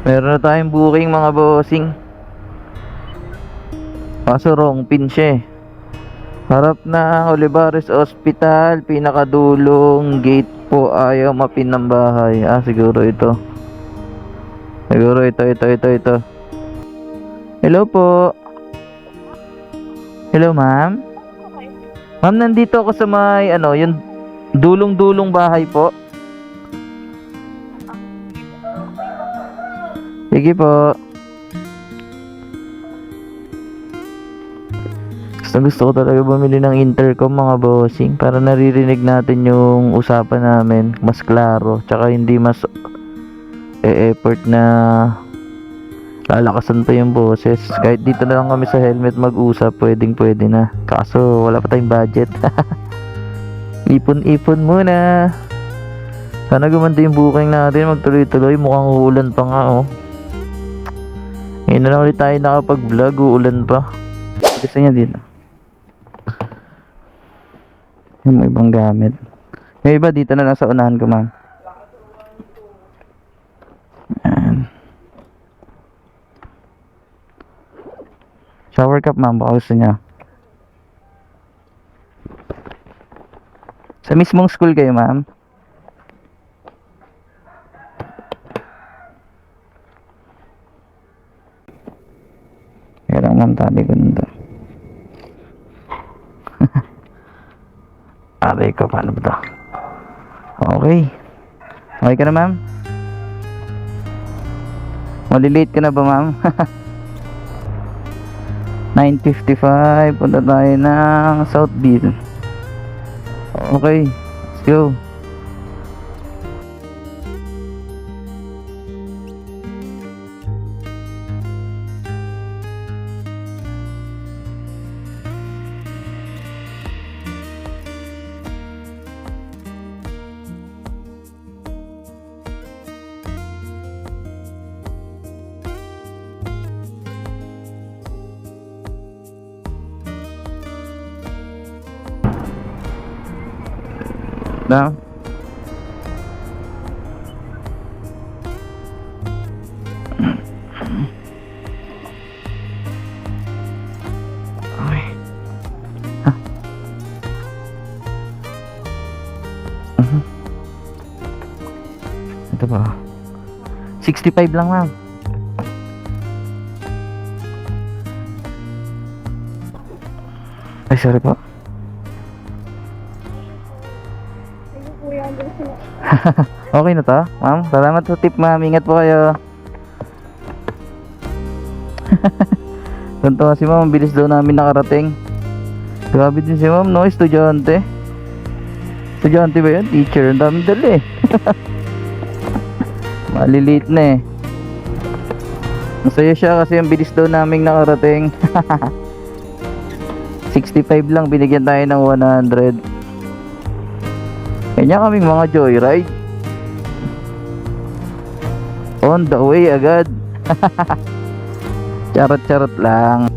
Meron na tayong booking mga bossing. Kaso wrong pin siya eh. Harap ng Olivares Hospital, pinakadulong gate po, ayaw mapin ng bahay. Siguro ito. Siguro ito. Hello po. Hello ma'am. Ma'am, nandito ako sa may yung dulong-dulong bahay po. Sige po. Gusto ko talaga bumili ng intercom mga bossing para naririnig natin yung usapan namin mas klaro, tsaka hindi mas effort na lalakasan pa yung boses. Kahit dito na lang kami sa helmet mag-usap, pwede na. Kaso wala pa tayong budget. Ipon muna. Sana gumanda yung booking natin, magtuloy-tuloy. Mukhang uulan pa nga oh. Ngayon na lang ulit tayo nakapag-vlog, uulan pa. Gusto niya dito yung may ibang gamit. Yung iba dito na lang sa unahan ko ma'am. Ayan. Shower cup ma'am, baka gusto niya. Sa mismong school kayo ma'am? Kaya lang ma'am, tabi ko nito. Aray ko, paano ba ito? Okay. Okay ka na ma'am? Malilate ka na ba ma'am? 9:55, punta tayo ng Southville. Okay, let's go. Now, okay. Ito ba? 65 lang ma'am. Ay, sorry po. Okay na to, ma'am. Salamat sa tip, ma'am. Ingat po kayo. Tuntua si ma'am, bilis daw namin nakarating. Grabe din si ma'am, no? Estudyante. Estudyante ba yun? Teacher. Ang daming dali. Maliliit na eh. Masaya siya kasi ang bilis daw namin nakarating. 65 lang, binigyan tayo ng 100. Kanya kaming mga joyride. On the way agad. Charot-charot lang.